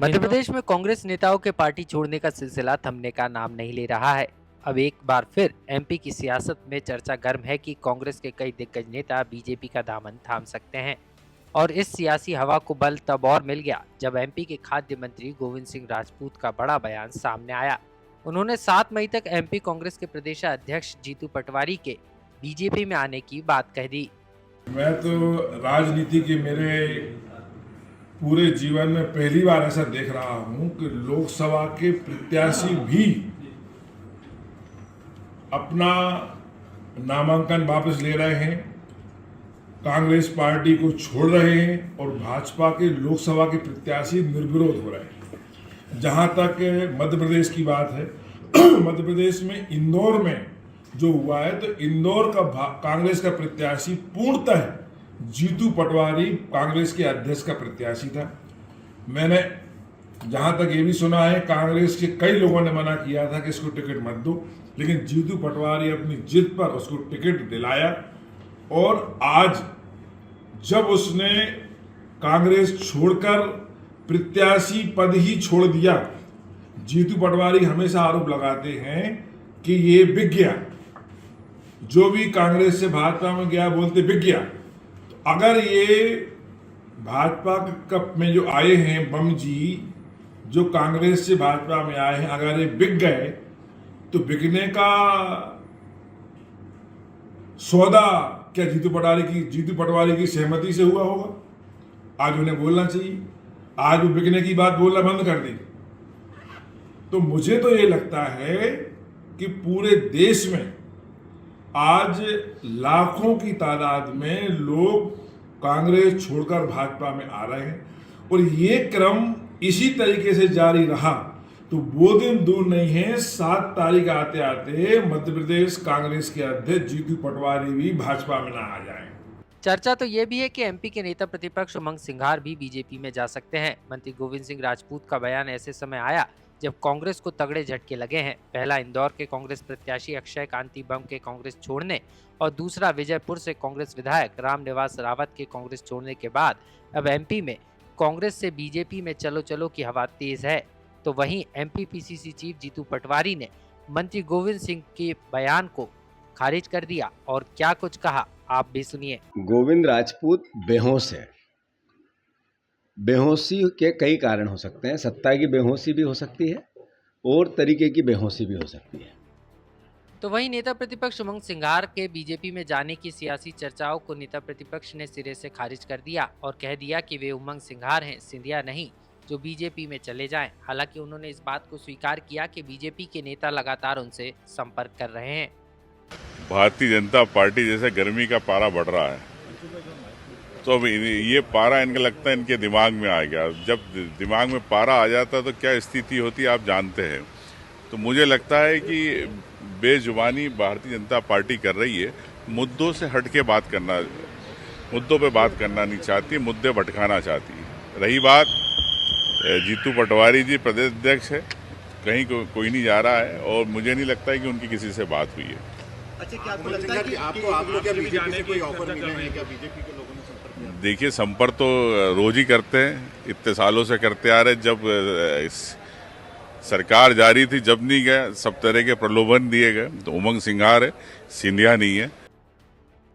मध्य प्रदेश में कांग्रेस नेताओं के पार्टी छोड़ने का सिलसिला थमने का नाम नहीं ले रहा है। अब एक बार फिर एमपी की सियासत में चर्चा गर्म है कि कांग्रेस के कई दिग्गज नेता बीजेपी का दामन थाम सकते हैं। और इस सियासी हवा को बल तब और मिल गया जब एमपी के खाद्य मंत्री गोविंद सिंह राजपूत का बड़ा बयान सामने आया। उन्होंने 7 मई तक एमपी कांग्रेस के प्रदेश अध्यक्ष जीतू पटवारी के बीजेपी में आने की बात कह दी। मैं तो राजनीति के मेरे पूरे जीवन में पहली बार ऐसा देख रहा हूं कि लोकसभा के प्रत्याशी भी अपना नामांकन वापस ले रहे हैं, कांग्रेस पार्टी को छोड़ रहे हैं और भाजपा के लोकसभा के प्रत्याशी निर्विरोध हो रहे हैं। जहां तक मध्य प्रदेश की बात है, मध्य प्रदेश में इंदौर में जो हुआ है, तो इंदौर का कांग्रेस का प्रत्याशी पूर्णतः जीतू पटवारी कांग्रेस के अध्यक्ष का प्रत्याशी था। मैंने जहां तक ये भी सुना है, कांग्रेस के कई लोगों ने मना किया था कि इसको टिकट मत दो, लेकिन जीतू पटवारी अपनी जिद पर उसको टिकट दिलाया। और आज जब उसने कांग्रेस छोड़कर प्रत्याशी पद ही छोड़ दिया, जीतू पटवारी हमेशा आरोप लगाते हैं कि ये बिक गया, जो भी कांग्रेस से भाजपा में गया बोलते बिक गया। तो अगर ये भाजपा कप में जो आए हैं बम जी, जो कांग्रेस से भाजपा में आए हैं, अगर ये बिक गए तो बिकने का सौदा क्या जीतू पटवारी की सहमति से हुआ होगा? आज उन्हें बोलना चाहिए। आज वो बिकने की बात बोलना बंद कर दी। तो मुझे तो ये लगता है कि पूरे देश में आज लाखों की तादाद में लोग कांग्रेस छोड़कर भाजपा में आ रहे हैं, और ये क्रम इसी तरीके से जारी रहा तो वो दिन दूर नहीं है, 7 तारीख आते आते मध्य प्रदेश कांग्रेस के अध्यक्ष जीतू पटवारी भी भाजपा में ना आ जाएं। चर्चा तो ये भी है कि एमपी के नेता प्रतिपक्ष उमंग सिंघार भी बीजेपी में जा सकते हैं। मंत्री गोविंद सिंह राजपूत का बयान ऐसे समय आया जब कांग्रेस को तगड़े झटके लगे हैं। पहला इंदौर के कांग्रेस प्रत्याशी अक्षय कांति बम के कांग्रेस छोड़ने और दूसरा विजयपुर से कांग्रेस विधायक रामनिवास रावत के कांग्रेस छोड़ने के बाद अब एमपी में कांग्रेस से बीजेपी में चलो चलो की हवा तेज है। तो वहीं MP PCC chief Jitu Patwari ने मंत्री गोविंद सिंह के बयान को खारिज कर दिया और क्या कुछ कहा, आप भी सुनिए। गोविंद राजपूत बेहोश है। बेहोशी के कई कारण हो सकते हैं। सत्ता की बेहोशी भी हो सकती है और तरीके की बेहोशी भी हो सकती है। तो वहीं नेता प्रतिपक्ष उमंग सिंघार के बीजेपी में जाने की सियासी चर्चाओं को नेता प्रतिपक्ष ने सिरे से खारिज कर दिया और कह दिया कि वे उमंग सिंघार हैं, सिंधिया नहीं, जो बीजेपी में चले जाएं। हालांकि उन्होंने इस बात को स्वीकार किया कि बीजेपी के नेता लगातार उनसे संपर्क कर रहे हैं। भारतीय जनता पार्टी जैसे गर्मी का पारा बढ़ रहा है, तो अब ये पारा इनका लगता है इनके दिमाग में आ गया। जब दिमाग में पारा आ जाता है तो क्या स्थिति होती है आप जानते हैं। तो मुझे लगता है कि बेजुबानी भारतीय जनता पार्टी कर रही है, मुद्दों से हट के बात करना, मुद्दों पे बात करना नहीं चाहती, मुद्दे भटकाना चाहती है। रही बात जीतू पटवारी जी प्रदेश अध्यक्ष है, कहीं कोई नहीं जा रहा है और मुझे नहीं लगता है कि उनकी किसी से बात हुई है। अच्छा, क्या आपको लगता है कि आपको क्या बीजेपी से कोई ऑफर मिले हैं? क्या बीजेपी के लोगों ने संपर्क किया? देखिए, संपर्क तो रोज ही करते हैं, इतने सालों से करते आ रहे। जब सरकार जारी थी जब नहीं गए, सब तरह के प्रलोभन दिए गए। तो उमंग सिंघार है, सिंधिया नहीं है।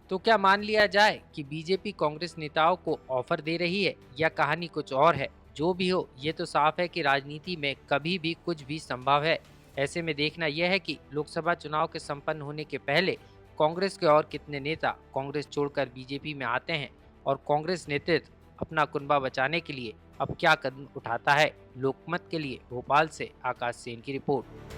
तो क्या मान लिया जाए कि बीजेपी कांग्रेस नेताओं को ऑफर दे रही है या कहानी कुछ और है? जो भी हो, ये तो साफ है कि राजनीति में कभी भी कुछ भी संभव है। ऐसे में देखना यह है कि लोकसभा चुनाव के संपन्न होने के पहले कांग्रेस के और कितने नेता कांग्रेस छोड़कर बीजेपी में आते हैं और कांग्रेस नेतृत्व अपना कुनबा बचाने के लिए अब क्या कदम उठाता है। लोकमत के लिए भोपाल से आकाश सेन की रिपोर्ट।